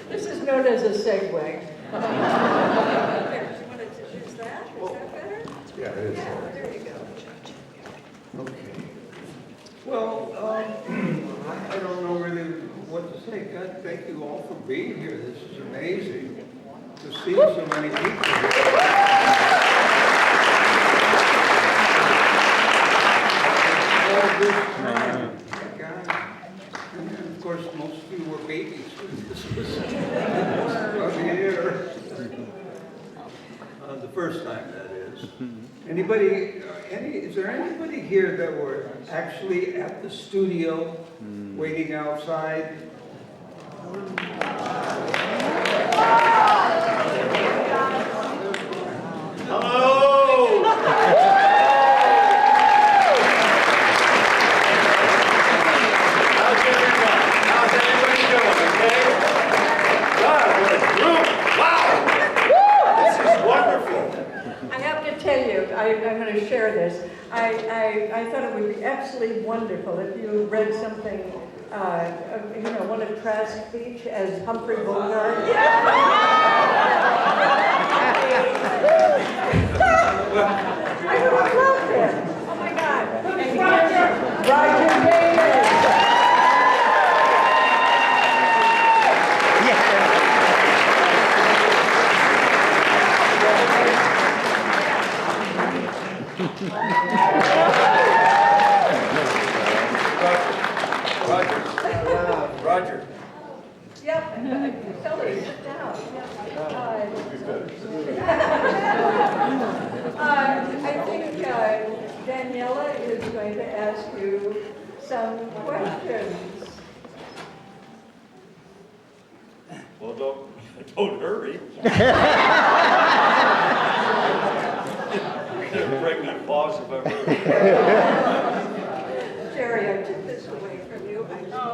This is known as a segue. Here, do you want to use that? Is that better? Yeah, it is. Yeah, there you go. Okay. Well, I don't know really what to say. God, thank you all for being here. This is amazing to see so many people here. All this time. My God. And of course, most of you were babies when this was on the air. The first time, that is. Anybody, is there anybody here that were actually at the studio waiting outside? Hello! How's everyone? How's everybody doing, okay? God, what a group! Wow! This is wonderful. I have to tell you, I'm going to share this. I thought it would be absolutely wonderful if you read something, one of Trask speech as Humphrey Bogart. I would have loved it. Oh my God. And Roger Davis. Roger. Yep. Tell me, sit down. I think Daniela is going to ask you some questions. Well, don't hurry. Pregnant pause if ever. Jerry, I took this away from you. I know.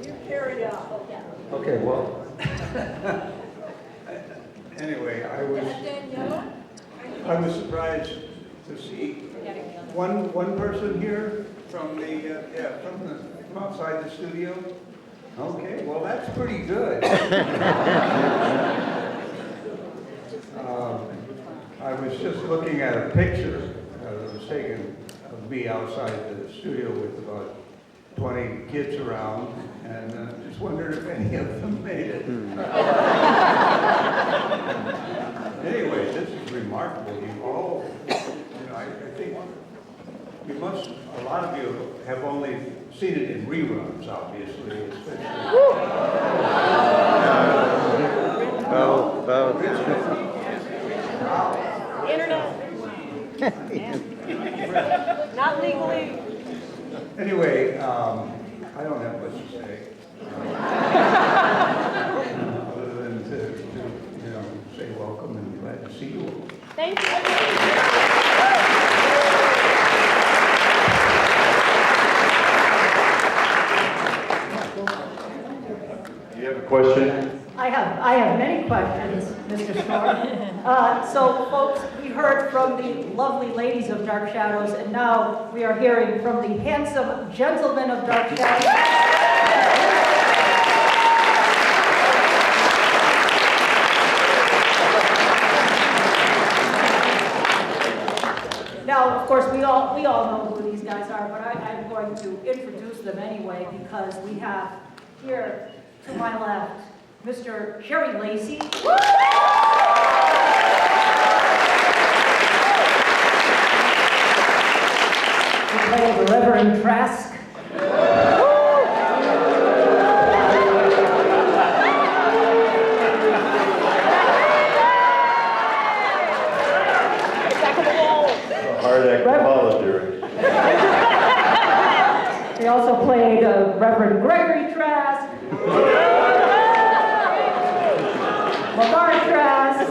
You carry on. Okay, well, anyway, Daniela? I was surprised to see one person here from from outside the studio. Okay, well, that's pretty good. I was just looking at a picture that was taken of me outside the studio with about 20 kids around, and just wondered if any of them made it. Anyway, this is remarkable. You all, I think you must, a lot of you have only seen it in reruns, obviously, especially. Both. Internet. Not legally. Anyway, I don't have much to say. Other than to say welcome and glad to see you all. Thank you. Do you have a question? I have many questions, Mr. Storm. So, folks, we heard from the lovely ladies of Dark Shadows, and now we are hearing from the handsome gentlemen of Dark Shadows. Now, of course, we all know who these guys are, but I'm going to introduce them anyway because we have here to my left Mr. Jerry Lacey. We play the Reverend Trask. Hard act to follow, Jerry. We also played Reverend Gregory Trask. Lamar Trask.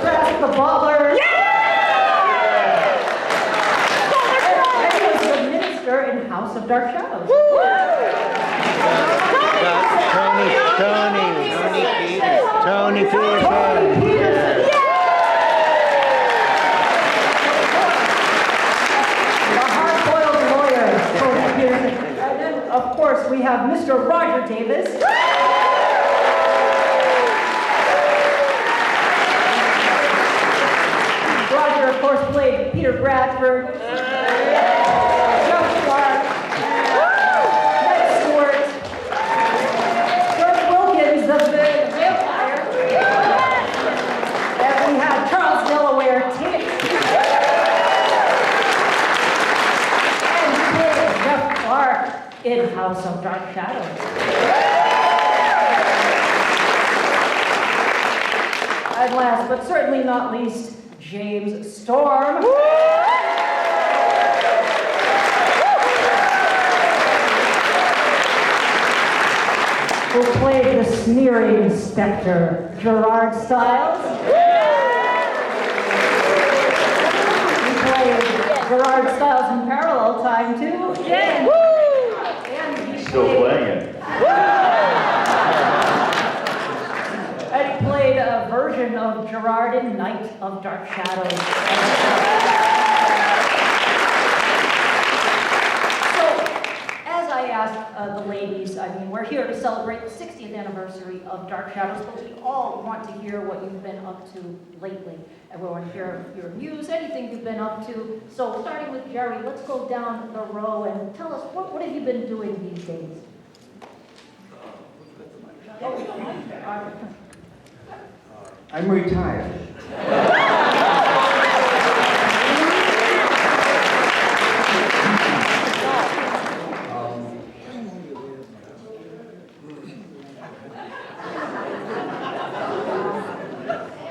Trask the Butler. And he was the minister in House of Dark Shadows. Tony Peterson. of course, we have Mr. Roger Davis. Roger, of course, played Peter Bradford, Jeff Clark, Ned Stewart, George Wilkins, the vampire, and we have Charles Delaware, Timmy, and he played Jeff Clark in House of Dark Shadows. And last, but certainly not least, James Storm. Who played the sneering specter, Gerard Stiles. He played Gerard Stiles in Parallel Time too. And he Still playing it. And he played a version of Gerard in Night of Dark Shadows. So, as I asked the ladies, I mean, we're here to celebrate the 60th anniversary of Dark Shadows, but we all want to hear what you've been up to lately. And we want to hear your views, anything you've been up to. So, starting with Jerry, let's go down the row and tell us, what have you been doing these days? I'm retired.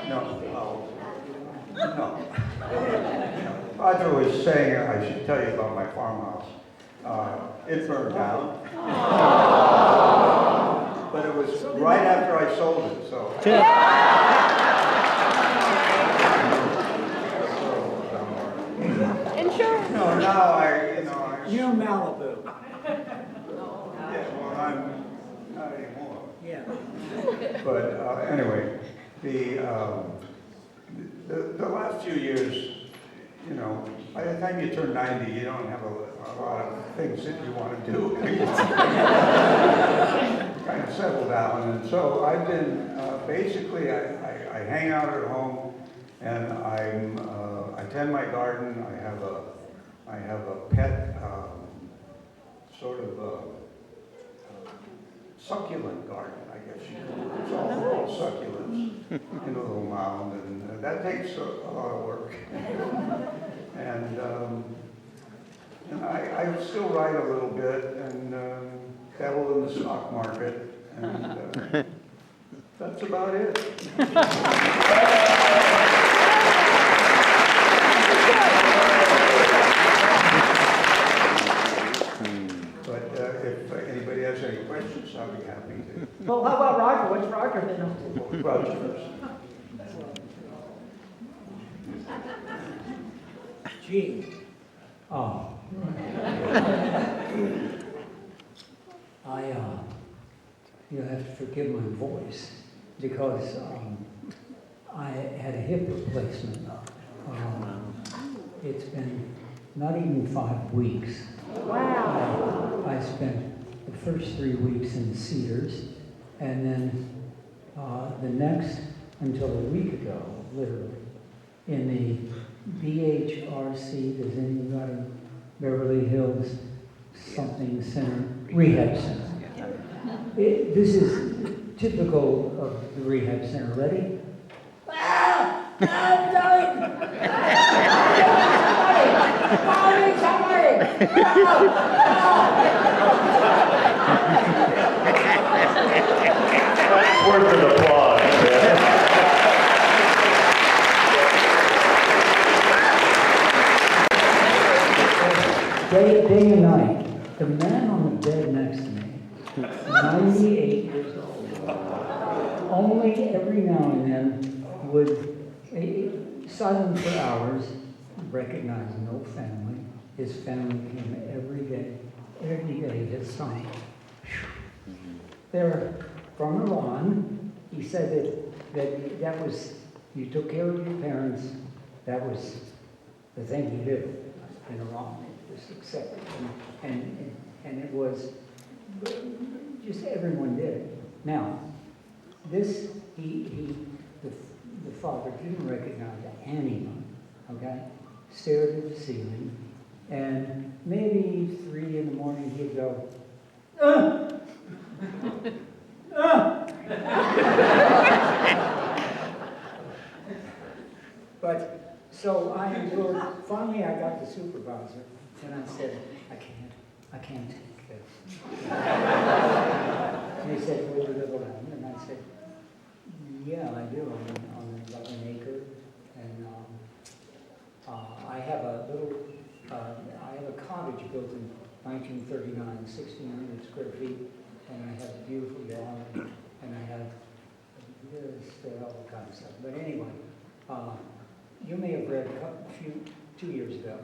No. Roger was saying I should tell you about my farmhouse. It burned down. But it was right after I sold it, so. Insurance. No, now You're Malibu. yeah, well, I'm not anymore. Yeah. But anyway, the last few years, you know, by the time you turn 90, you don't have a lot of things that you want to do. Kind of settle down, and so I've been basically I hang out at home, and I tend my garden. I have a pet sort of succulent garden, I guess you call it. It's all succulents in a little mound, and that takes a lot of work. And I still write a little bit and dabble in the stock market, and that's about it. But if anybody has any questions, I'll be happy to. Well, how about Roger? What's Roger been up to? Roger first. Gee. You have to forgive my voice because I had a hip replacement. It's been not even 5 weeks. Wow. I spent the first 3 weeks in Cedars, and then the next, until a week ago, literally, in the BHRC, does anybody, Beverly Hills something center, rehab center. This is typical of the rehab center. Ready? That's worth an applause, man. Day and night. The man on the bed next to me, 98 years old, only every now and then would, silent for hours, recognize no family. His family came every day, his son. There, from Iran, he said that was, you took care of your parents, that was the thing you did in Iran. It was accepted, and it was just everyone did. Now, this, the father didn't recognize anyone, okay? Stared at the ceiling, and maybe 3 in the morning he'd go, But, so I endured, finally I got the supervisor, and I said, I can't take this. And he said, "Will you live alone?" And I said, "Yeah, I do, on 11 acre, and I have a little, I have a cottage built in 1939, 1,600 square feet, and I have a beautiful yard, and I have this, all kinds of stuff." But anyway, you may have read a 2 years ago,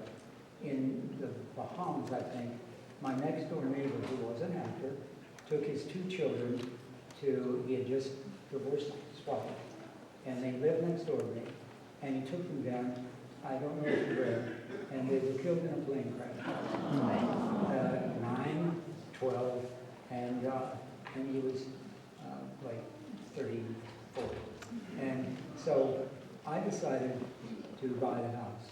in the Bahamas, I think, my next door neighbor, who was an actor, took his 2 children he had just divorced his wife, and they lived next door to me, and he took them down, I don't know if you read, and they were killed in a plane crash. 9, 12, and he was like 34. And so I decided to buy the house.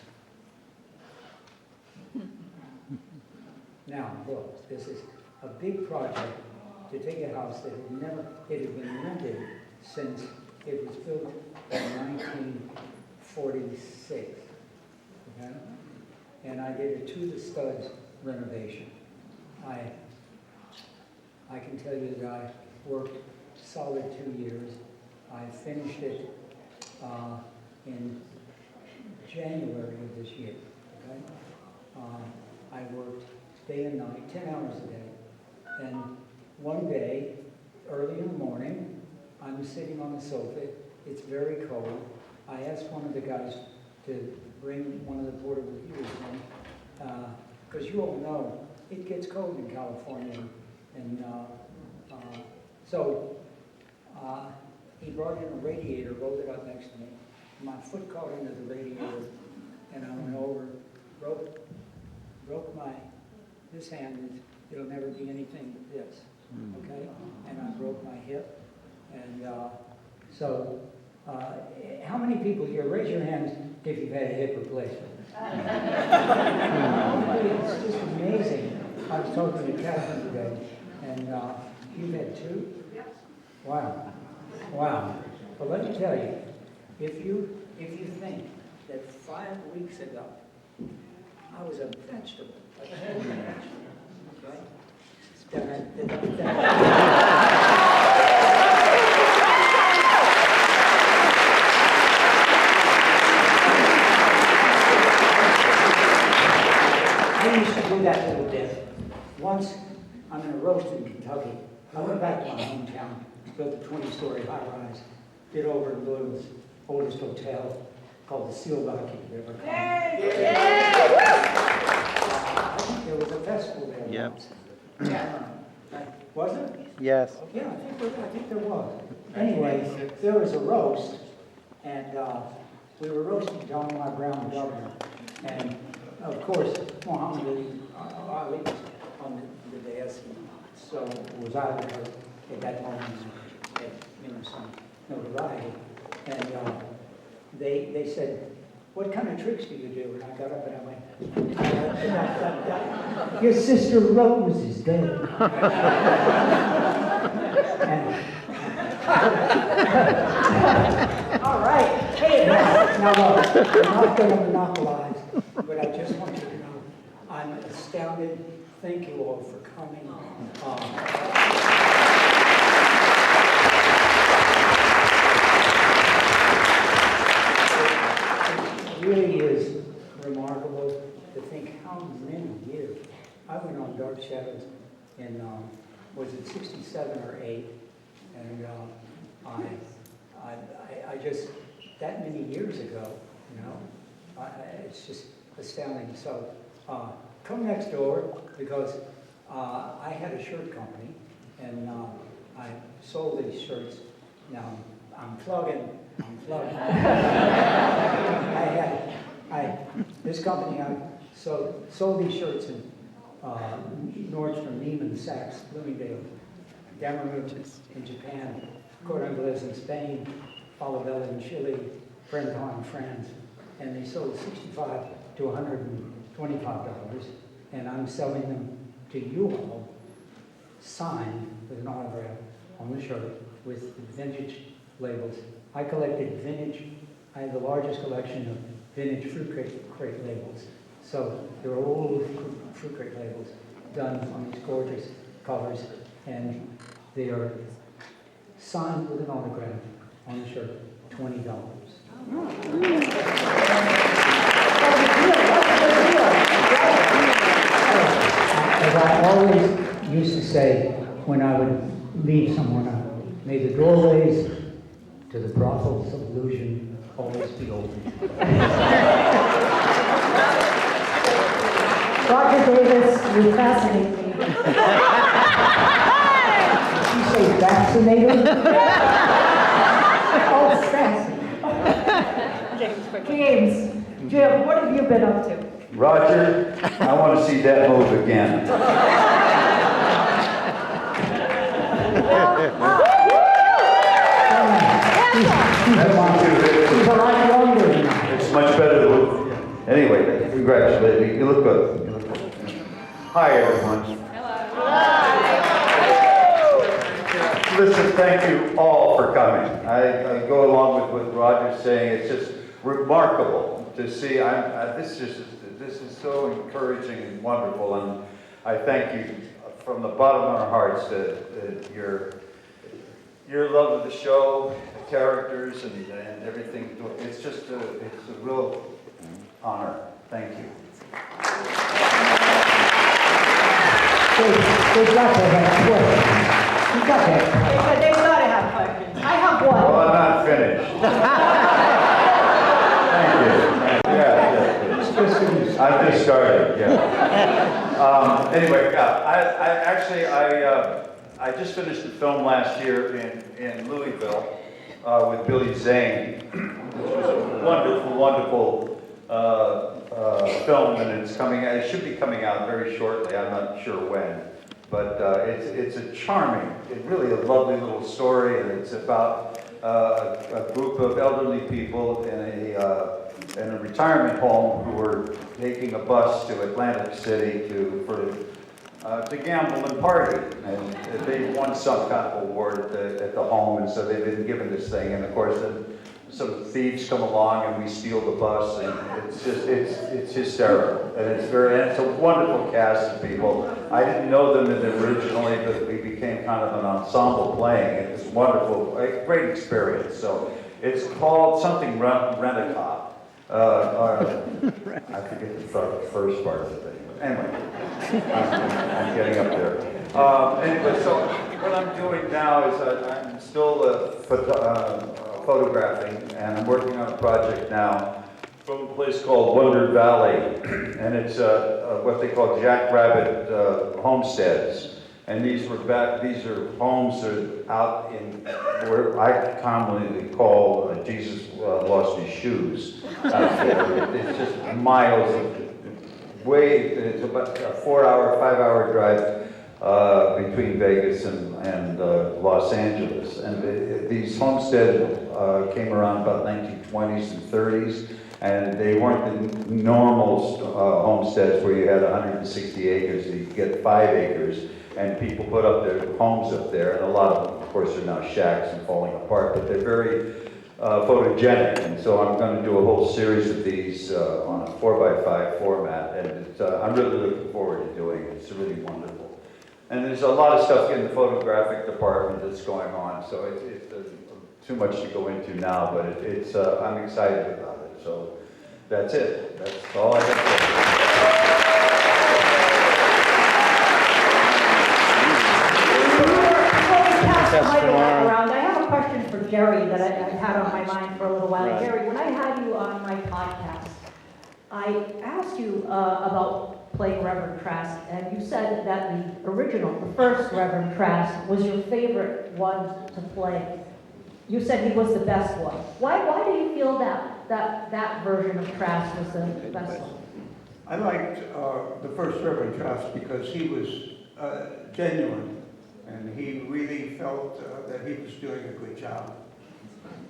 Now, look, this is a big project to take a house that it had been rented since it was built in 1946, okay? And I did a to-the-studs renovation. I can tell you that I worked solid 2 years. I finished it in January of this year, okay? I worked day and night, 10 hours a day. And one day, early in the morning, I'm sitting on the sofa. It's very cold. I asked one of the guys to bring one of the portable heaters in, because you all know it gets cold in California. And so he brought in a radiator, rolled it up next to me. My foot caught into the radiator, and I went over, broke this hand, it'll never be anything but this, okay? And I broke my hip, and so how many people here, raise your hands if you've had a hip replacement? It's just amazing. I was talking to Catherine today, and you've had 2? Wow. Wow. Well, let me tell you, if you think that 5 weeks ago, I was a vegetable, a whole vegetable, okay? I used to do that a little bit. Once, I'm in a roast in Kentucky. I went back to my hometown, built a 20-story high-rise, did over in Louisville's oldest hotel called the Sealback, if you've ever come. There was a festival there once. Was it? Yes. Yeah, I think there was. Anyway, there was a roast, and we were roasting Johnny My Brown Governor. And, of course, Muhammad Ali was on the dais, so was I there at that moment, had, some notoriety. And they said, "What kind of tricks do you do?" And I got up and I went, "Your sister Rose is dead." All right. Hey, now look, I'm not going to monopolize, but I just want you to know I'm astounded. Thank you all for coming. It really is remarkable to think how many years. I went on Dark Shadows in, was it 67 or 8? And I just, that many years ago, it's just astounding. So come next door, because I had a shirt company, and I sold these shirts. Now, I'm plugging. This company, I sold these shirts in Nordstrom, Neiman Saks, Bloomingdale, Demerara in Japan, Cordon Bleu in Spain, Falabella in Chile, Printemps in France, and they sold $65 to $125, and I'm selling them to you all, signed with an autograph on the shirt with vintage labels. I collected vintage, I have the largest collection of vintage fruit crate labels. So they're old fruit crate labels done on these gorgeous colors, and they are signed with an autograph on the shirt, $20. As I always used to say when I would leave someone out, may the doorways to the brothels of illusion always be open. Roger Davis, you fascinate me. Did you say vaccinated? Oh, fascinating. James, Jim, what have you been up to? Roger, I want to see that move again. I want to. He's a lot younger than I. It's much better than. Anyway, congratulations. You look good. You look good. Hi, everyone. Listen, thank you all for coming. I go along with what Roger's saying. It's just remarkable to see. This is so encouraging and wonderful, and I thank you from the bottom of our hearts that your love of the show, the characters, and everything. It's just it's a real honor. Thank you. They've got to have questions. You've got to have They've got to have questions. I have Well, one. I'm not finished. Thank you. Yeah. I've just started, yeah. Anyway, I just finished a film last year in Louisville with Billy Zane, which was a wonderful, wonderful film, and it should be coming out very shortly. I'm not sure when, but it's a charming, really a lovely little story, and it's about a group of elderly people in a retirement home who are taking a bus to Atlantic City to gamble and party, and they won some kind of award at the home, and so they've been given this thing, and of course then some thieves come along and we steal the bus, and it's hysterical, and it's a wonderful cast of people. I didn't know them originally, but we became kind of an ensemble playing. It was wonderful, a great experience. So it's called something Rent-A-Cop. I forget the first part of the thing. Anyway, I'm getting up there. Anyway, so what I'm doing now is I'm still photographing, and I'm working on a project now from a place called Wonder Valley, and it's what they call jackrabbit homesteads. And these are homes that are out in where I commonly call Jesus lost his shoes. Out there. It's just miles of it's about a 4-hour, 5-hour drive between Vegas and Los Angeles. And these homesteads came around about 1920s and 30s, and they weren't the normal homesteads where you had 160 acres, you could get 5 acres, and people put up their homes up there, and a lot of them, of course, are now shacks and falling apart, but they're very photogenic, and so I'm going to do a whole series of these on a 4x5 format, and I'm really looking forward to doing it. It's really wonderful. And there's a lot of stuff in the photographic department that's going on, so it's too much to go into now, but I'm excited about it. So that's it. That's all I have to say. I have a question for Jerry that I had on my mind for a little while. Jerry, when I had you on my podcast, I asked you about playing Reverend Trask, and you said that the first Reverend Trask was your favorite one to play. You said he was the best one. Why do you feel that version of Trask was the best one? I liked the first Reverend Trask because he was genuine. And he really felt that he was doing a good job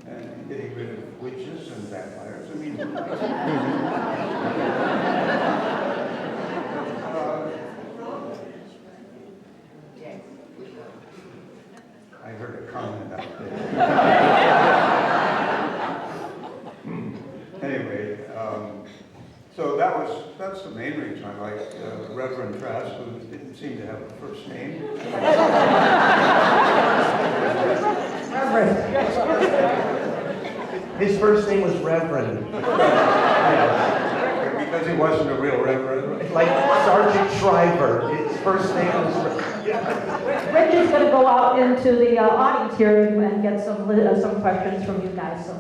and getting rid of witches and vampires. I mean, I heard a comment out there. Anyway, so that's the main reason I liked Reverend Trask, who didn't seem to have a first name. His first name was Reverend. Yes. Because he wasn't a real reverend. Like Sergeant Shriver. His first name was Rich is going to go out into the audience here and get some questions from you guys. So.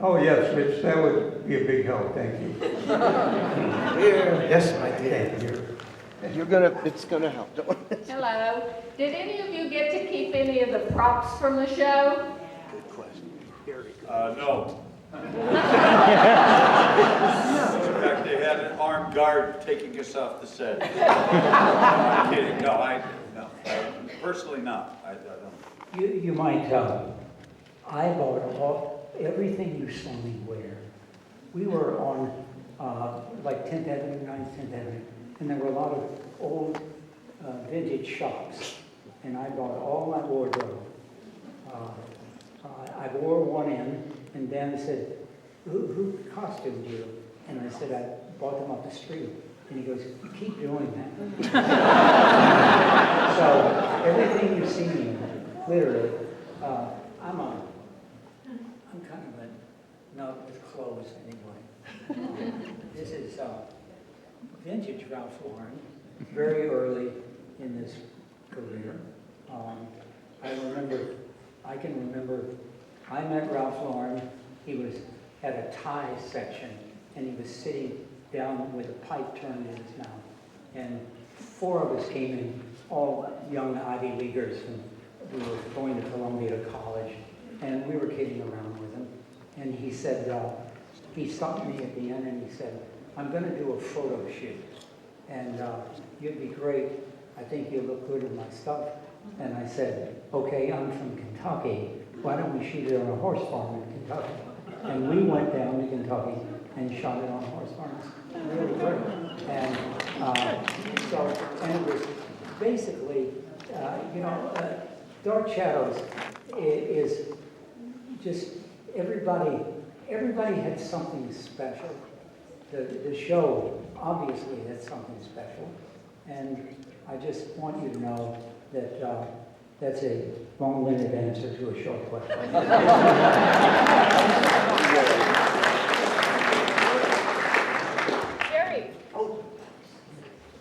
Oh, yes, Rich, that would be a big help, thank you. Here. Yes, my dear. It's gonna help. Hello. Did any of you get to keep any of the props from the show? Good question. No. In fact, they had an armed guard taking us off the set. I'm kidding. No. Personally, not. I don't. You might tell, I bought everything you saw me wear. We were on like 10th Avenue, 9th, 10th Avenue, and there were a lot of old vintage shops, and I bought all my wardrobe. I wore one in, and Dan said, who costumed you? And I said, I bought them off the street. And he goes, you keep doing that. So everything you see me, literally, I'm kind of a nut with clothes anyway. This is vintage Ralph Lauren, very early in this career. I can remember, I met Ralph Lauren. He was at a tie section, and he was sitting down with a pipe turned in his mouth. And 4 of us came in, all young Ivy Leaguers, and we were going to Columbia College, and we were kidding around with him. And he said, he stopped me at the end and he said, I'm going to do a photo shoot. And you'd be great. I think you look good in my stuff. And I said, okay, I'm from Kentucky. Why don't we shoot it on a horse farm in Kentucky? And we went down to Kentucky and shot it on horse farms. Really great. And and it was basically, Dark Shadows is just everybody had something special. The show obviously had something special, and I just want you to know that that's a long-winded answer to a short question. Jerry. Oh.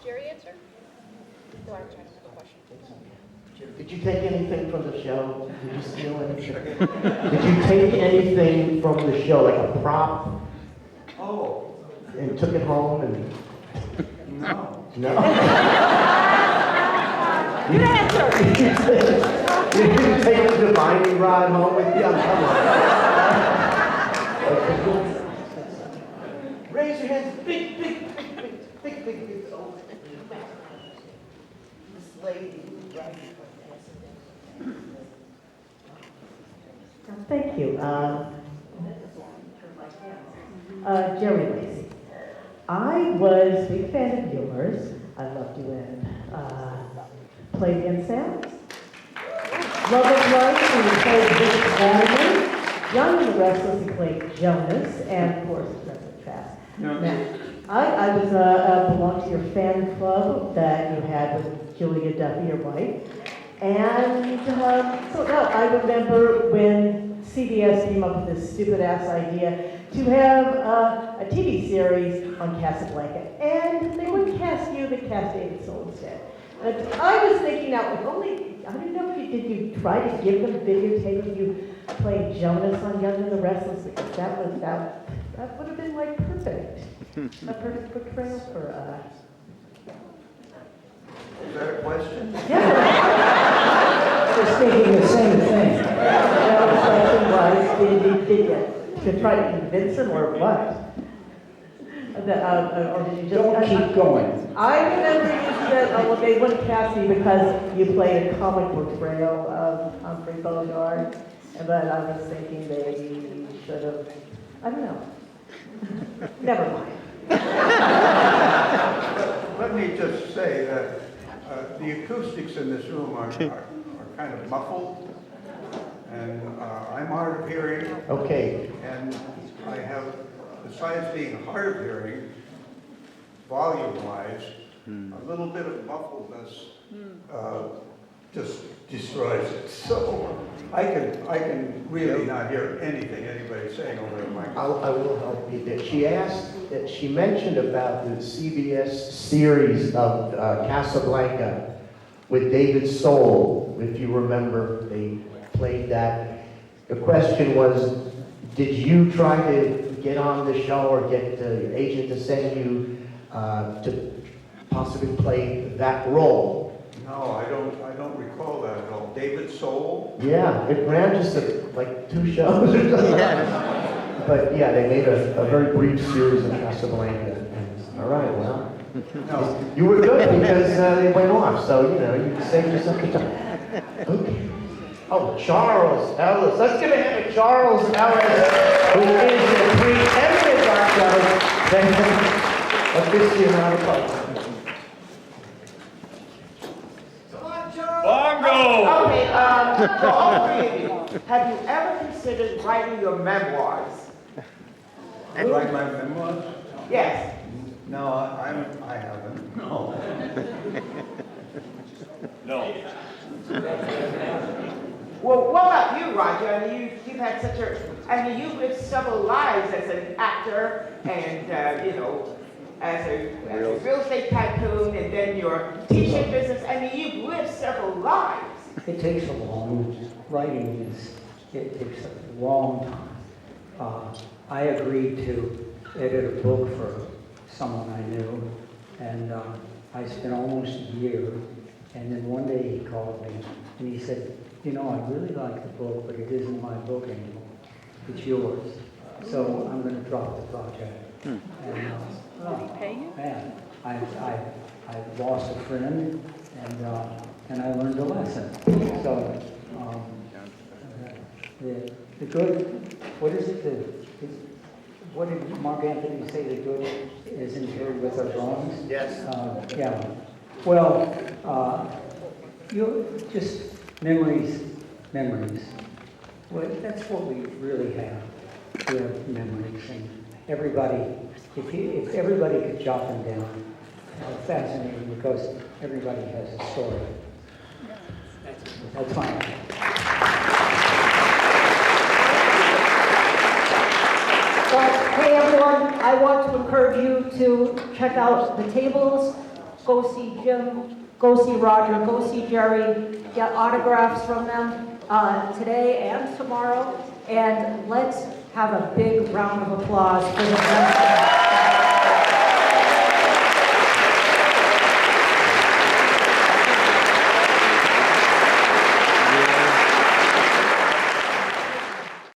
Jerry answer? No, I'm trying to have a question. Did you take anything from the show? Did you steal anything? Did you take anything from the show, like a prop? Oh, And took it home and... no. No? Good answer. You didn't take the divining rod home with you? Come on. Raise your hands. Big. Oh. This lady. Thank you. Jerry Lacey. I was a big fan of yours. I loved you in Play Against Sounds. Love of Life, you played Bishop Latimer. Young and the Restless, you played Jonas, and of course, Reverend Trask. No. Now, I was belonged to your fan club that you had with Julia Duffy, your wife. And so no, I remember when CBS came up with this stupid-ass idea to have a TV series on Casablanca. And they wouldn't cast you, they cast David Soul instead. And I was thinking now, if only, I don't know, did you try to give them videotape of you playing Jonas on Young and the Restless? Because that would have been like perfect. A perfect portrayal for, Is that a question? yeah. Just thinking the same thing. Well, the question was, did you try to convince them or what? Or did you just... Don't keep going. I remember you said, oh, well, they wouldn't cast you because you played a comic portrayal of Humphrey Bogart. But I was thinking they should have, I don't know. Never mind. Let me just say that the acoustics in this room are kind of muffled, and I'm hard of hearing, Okay, and I have, besides being hard of hearing, volume-wise, a little bit of muffledness just destroys it. So I can really not hear anything anybody's saying over the microphone. I will help you there. She mentioned about the CBS series of Casablanca with David Soul. If you remember, they played that. The question was, did you try to get on the show or get your agent to send you to possibly play that role? No, I don't recall that at all. David Soul? Yeah, it ran just like 2 shows or something. But yeah, they made a very brief series of Casablanca. And, all right, well, No. you were good because they went off, so you know you saved yourself the time. Okay. Oh, Charles Ellis. Let's give a hand to Charles Ellis, who is the preeminent Dark Shadows aficionado. Bongo! Okay, for all 3 of you, have you ever considered writing your memoirs? Write my memoirs? Yes. No, I haven't. No. No. Well, what about you, Roger? I mean, you've had such a, you've lived several lives as an actor and, you know, as a real estate tycoon and then your teaching business. I mean, you've lived several lives. It takes a long, writing it takes a long time. I agreed to edit a book for someone I knew, and I spent almost a year, and then one day he called me, and he said, you know, I really like the book, but it isn't my book anymore. It's yours. So I'm going to drop the project. And, man, I lost a friend, and I learned a lesson. So, the good, what is it, what did Mark Anthony say, the good is interred with our bones? Yes. Yeah. Well, you just memories. Well, that's what we really have. We have memories, and everybody, if everybody could jot them down, fascinating, because everybody has a story. That's fine. But, hey everyone, I want to encourage you to check out the tables, go see Jim, go see Roger, go see Jerry, get autographs from them today and tomorrow, and let's have a big round of applause for the